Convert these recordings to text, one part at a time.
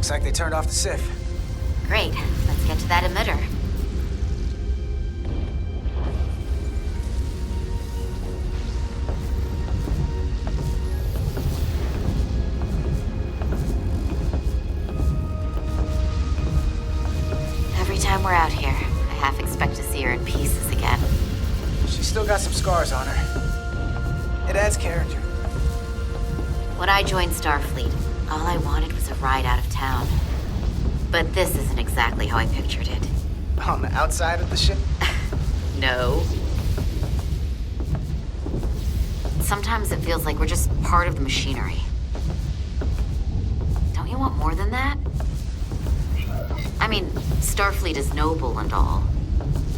Looks like they turned off the SIF. Great. Let's get to that emitter. Every time we're out here, I half expect to see her in pieces again. She's still got some scars on her. It adds character. When I joined Starfleet, all I wanted was a ride out of town. But this isn't exactly how I pictured it. On the outside of the ship? No. Sometimes it feels like we're just part of the machinery. Don't you want more than that? I mean, Starfleet is noble and all,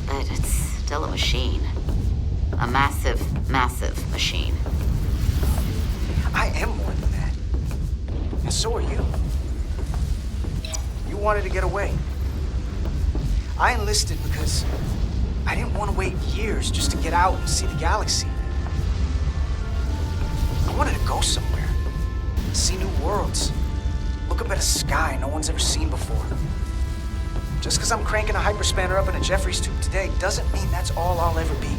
but it's still a machine. A massive, massive machine. I am more than that. And so are you. You wanted to get away. I enlisted because I didn't want to wait years just to get out and see the galaxy. I wanted to go somewhere. See new worlds. Look up at a sky no one's ever seen before. Just because I'm cranking a hyperspanner up in a Jeffries tube today doesn't mean that's all I'll ever be.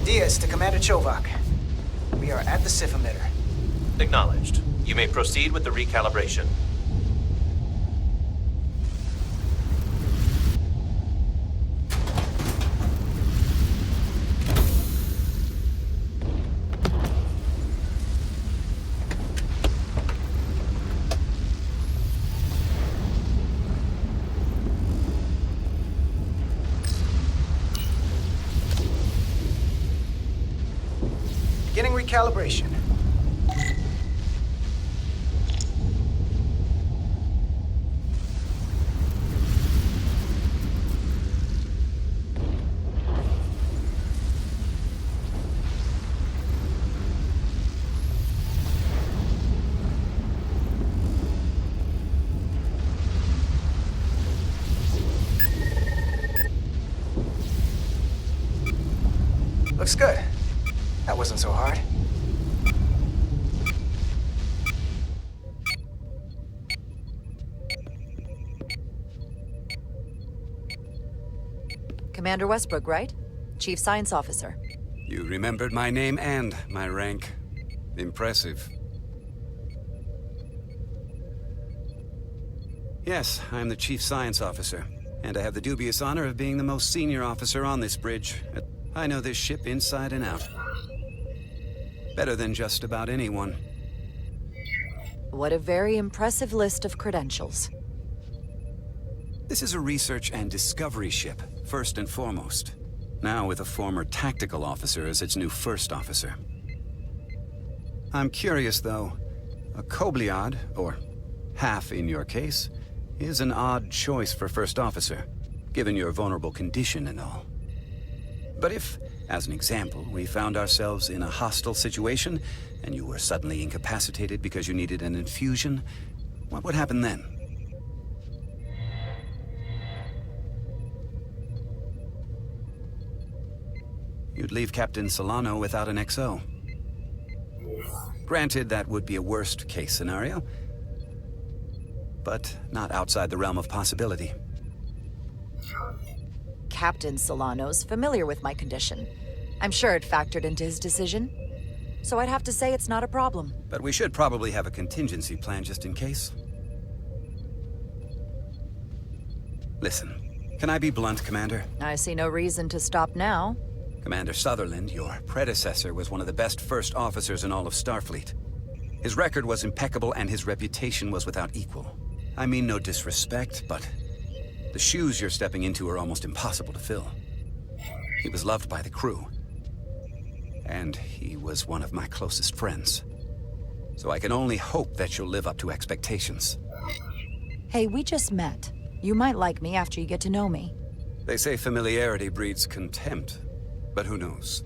Diaz to Commander Chovak. We are at the SIF emitter. Acknowledged. You may proceed with the recalibration. Beginning recalibration. Looks good. That wasn't so hard. Commander Westbrook, right? Chief Science Officer. You remembered my name and my rank. Impressive. Yes, I'm the Chief Science Officer, and I have the dubious honor of being the most senior officer on this bridge. I know this ship inside and out. Better than just about anyone. What a very impressive list of credentials. This is a research and discovery ship, first and foremost. Now with a former tactical officer as its new first officer. I'm curious, though. A Kobliad, or half in your case, is an odd choice for first officer, given your vulnerable condition and all. But if, as an example, we found ourselves in a hostile situation, and you were suddenly incapacitated because you needed an infusion, what would happen then? You'd leave Captain Solano without an XO. Granted, that would be a worst-case scenario, but not outside the realm of possibility. Captain Solano's familiar with my condition. I'm sure it factored into his decision. So I'd have to say it's not a problem. But we should probably have a contingency plan just in case. Listen, can I be blunt, Commander? I see no reason to stop now. Commander Sutherland, your predecessor, was one of the best first officers in all of Starfleet. His record was impeccable and his reputation was without equal. I mean no disrespect, but the shoes you're stepping into are almost impossible to fill. He was loved by the crew. And he was one of my closest friends. So I can only hope that you'll live up to expectations. Hey, we just met. You might like me after you get to know me. They say familiarity breeds contempt, but who knows?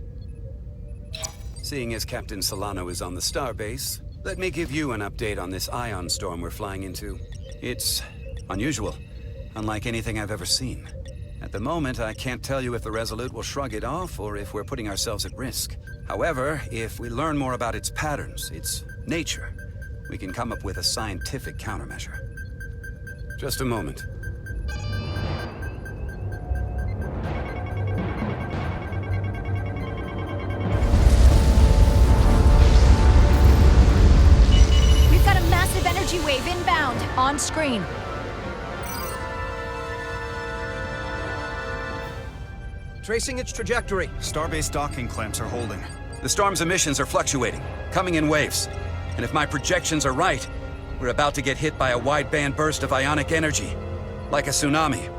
Seeing as Captain Solano is on the starbase, let me give you an update on this ion storm we're flying into. It's unusual, unlike anything I've ever seen. At the moment, I can't tell you if the Resolute will shrug it off or if we're putting ourselves at risk. However, if we learn more about its patterns, its nature, we can come up with a scientific countermeasure. Just a moment. We've got a massive energy wave inbound. On screen. Tracing its trajectory. Starbase docking clamps are holding. The storm's emissions are fluctuating, coming in waves. And if my projections are right, we're about to get hit by a wideband burst of ionic energy. Like a tsunami.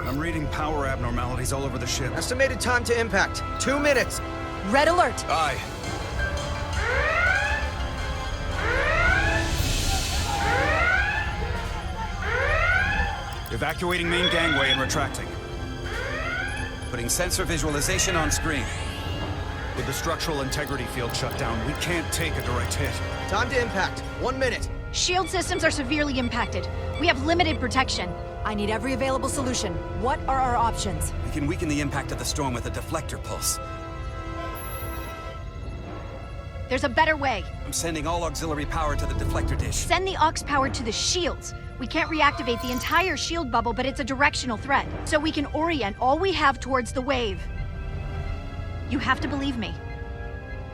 I'm reading power abnormalities all over the ship. Estimated time to impact, 2 minutes. Red alert. Aye. Evacuating main gangway and retracting. Putting sensor visualization on screen. With the structural integrity field shut down, we can't take a direct hit. Time to impact, 1 minute. Shield systems are severely impacted. We have limited protection. I need every available solution. What are our options? We can weaken the impact of the storm with a deflector pulse. There's a better way. I'm sending all auxiliary power to the deflector dish. Send the aux power to the shields. We can't reactivate the entire shield bubble, but it's a directional threat. So we can orient all we have towards the wave. You have to believe me.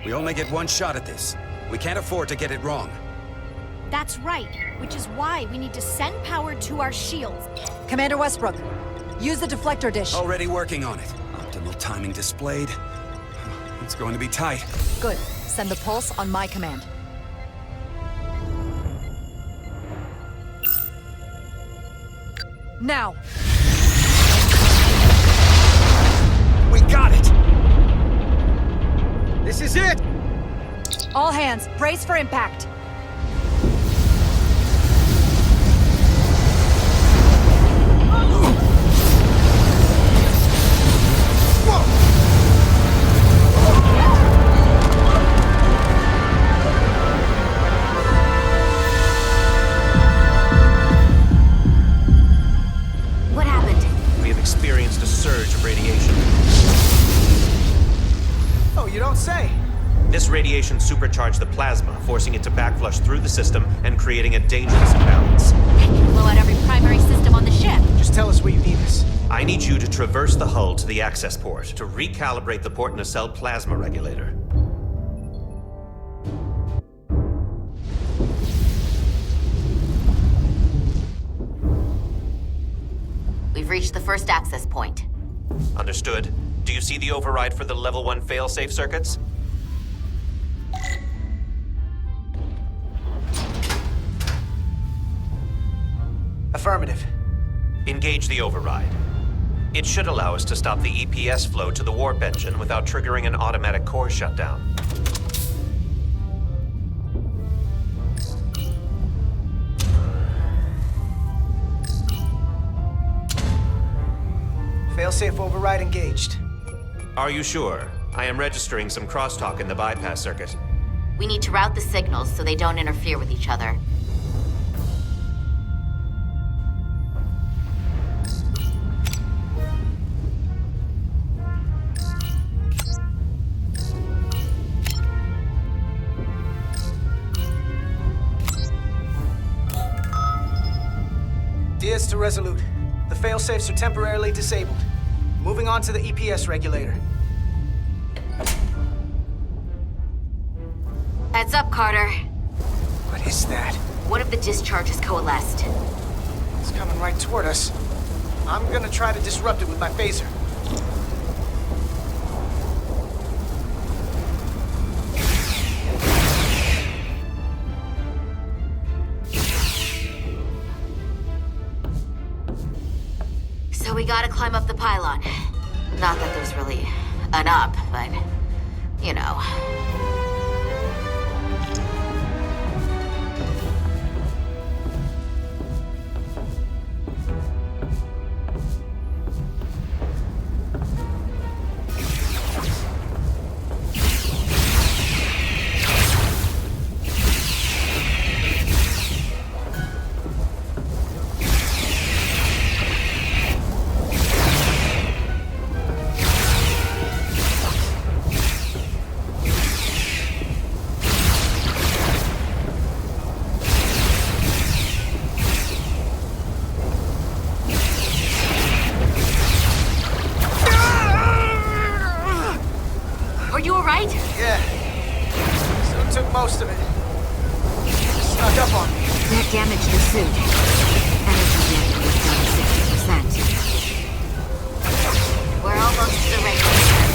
We only get one shot at this. We can't afford to get it wrong. That's right, which is why we need to send power to our shields. Commander Westbrook, use the deflector dish. Already working on it. Optimal timing displayed. It's going to be tight. Good. Send the pulse on my command. Now. We got it! This is it! All hands, brace for impact. What happened? We have experienced a surge of radiation. Oh, you don't say. This radiation supercharged the plasma, forcing it to backflush through the system and creating a dangerous imbalance. That can blow out every primary system on the ship. Just tell us where you need us. I need you to traverse the hull to the access port to recalibrate the port nacelle plasma regulator. We've reached the first access point. Understood. Do you see the override for the level 1 failsafe circuits? Affirmative. Engage the override. It should allow us to stop the EPS flow to the warp engine without triggering an automatic core shutdown. Failsafe override engaged. Are you sure? I am registering some crosstalk in the bypass circuit. We need to route the signals so they don't interfere with each other. Diaz to Resolute. The failsafes are temporarily disabled. Moving on to the EPS regulator. Heads up, Carter. What is that? One of the discharges coalesced. It's coming right toward us. I'm gonna try to disrupt it with my phaser. So we gotta climb up the pylon. Not that there's really an up, but, you know. most of it. Just snuck up on me. That damaged your suit. Energy damage was down 60%. We're almost to the regulator.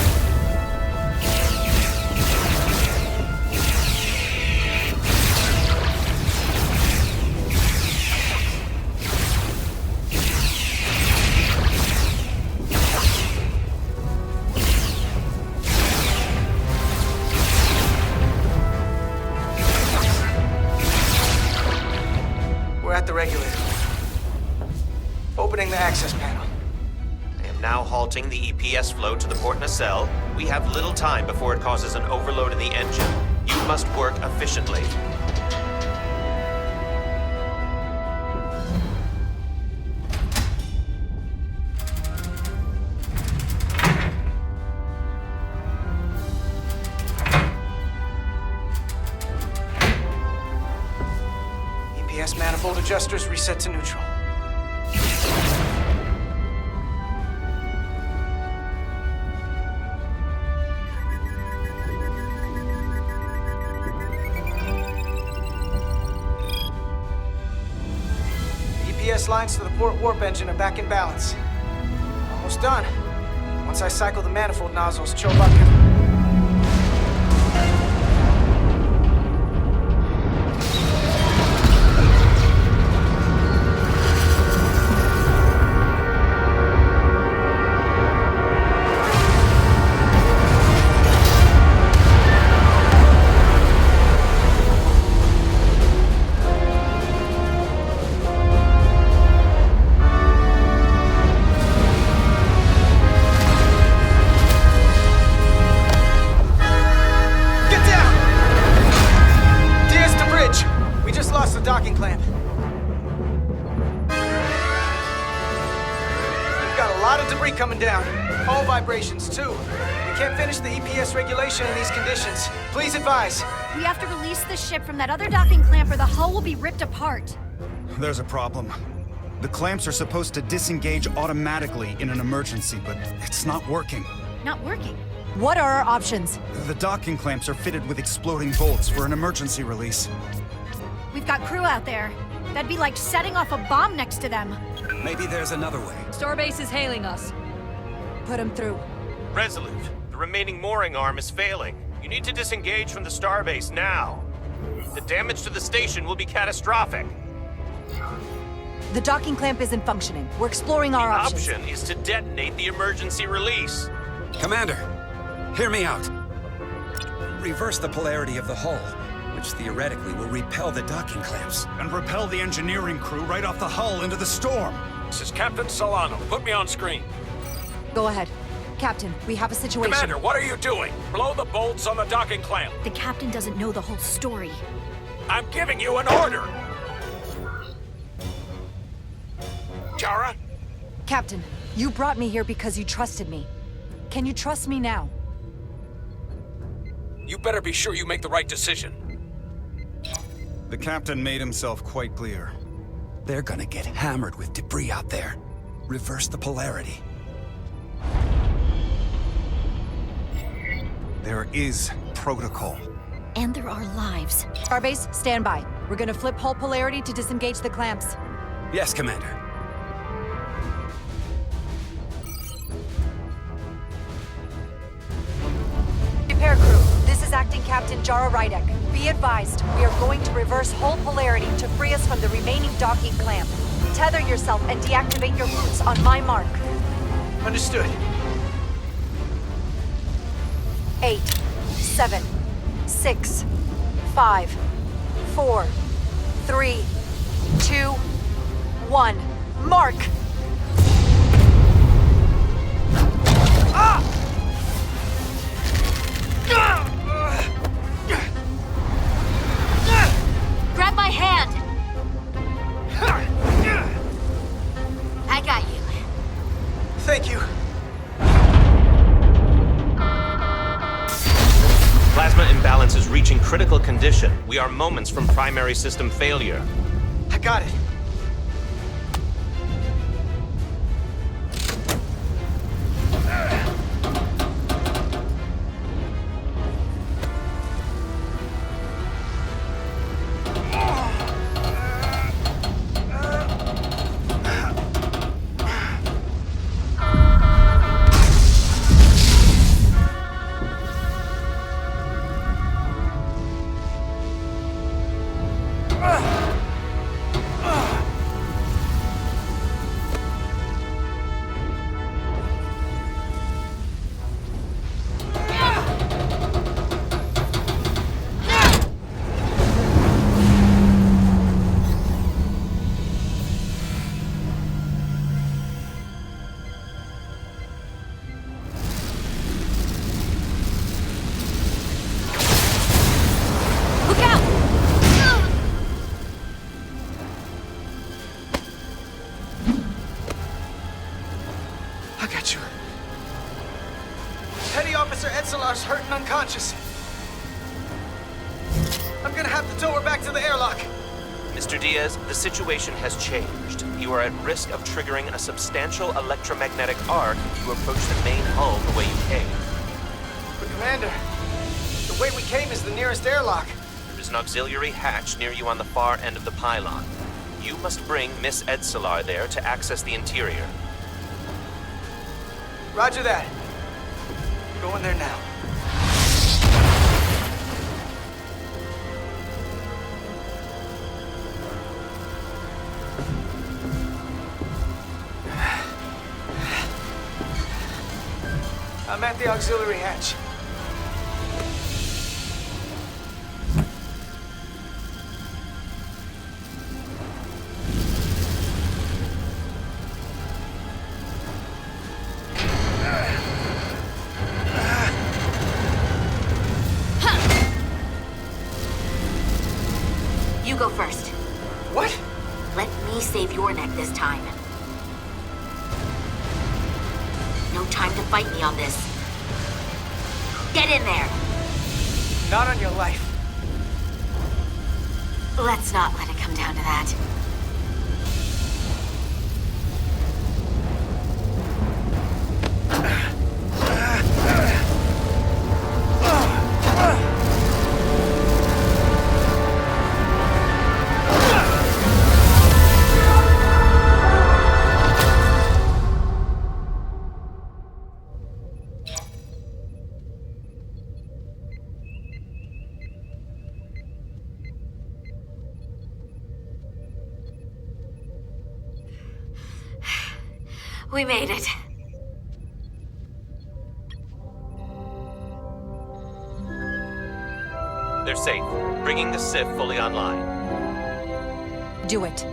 We're at the regulator. Opening the access panel. I am now halting the EPS flow to the port nacelle. We have little time before it causes an overload in the engine. You must work efficiently. EPS manifold adjusters reset to neutral. EPS lines to the port warp engine are back in balance. Almost done. Once I cycle the manifold nozzles, Chobak. Docking clamp. We've got a lot of debris coming down. Hull vibrations, too. We can't finish the EPS regulation in these conditions. Please advise. We have to release the ship from that other docking clamp or the hull will be ripped apart. There's a problem. The clamps are supposed to disengage automatically in an emergency, but it's not working. Not working. What are our options? The docking clamps are fitted with exploding bolts for an emergency release. We've got crew out there. That'd be like setting off a bomb next to them. Maybe there's another way. Starbase is hailing us. Put him through. Resolute, the remaining mooring arm is failing. You need to disengage from the starbase now. The damage to the station will be catastrophic. The docking clamp isn't functioning. We're exploring our options. The option is to detonate the emergency release. Commander, hear me out. Reverse the polarity of the hull, which theoretically will repel the docking clamps. And repel the engineering crew right off the hull into the storm. This is Captain Solano. Put me on screen. Go ahead. Captain, we have a situation. Commander, what are you doing? Blow the bolts on the docking clamp. The captain doesn't know the whole story. I'm giving you an order. Jara? Captain, you brought me here because you trusted me. Can you trust me now? You better be sure you make the right decision. The captain made himself quite clear. They're gonna get hammered with debris out there. Reverse the polarity. There is protocol. And there are lives. Starbase, stand by. We're gonna flip hull polarity to disengage the clamps. Yes, Commander. Repair crew, this is Acting Captain Jara Rydek. Be advised, we are going to reverse hull polarity to free us from the remaining docking clamp. Tether yourself and deactivate your boots on my mark. Understood. 8, 7, 6, 5, 4, 3, 2, 1. Mark! Grab my hand! I got you. Thank you. Plasma imbalance is reaching critical condition. We are moments from primary system failure. I got it. I got you. Petty Officer Etzelar's hurt and unconscious. I'm gonna have to tow her back to the airlock. Mr. Diaz, the situation has changed. You are at risk of triggering a substantial electromagnetic arc if you approach the main hull the way you came. But Commander, the way we came is the nearest airlock. There is an auxiliary hatch near you on the far end of the pylon. You must bring Miss Etzelar there to access the interior. Roger that. Go in there now. I'm at the auxiliary hatch. You go first. What? Let me save your neck this time. No time to fight me on this. Get in there! Not on your life. Let's not let it come down to that. We made it. They're safe, bringing the SIF fully online. Do it.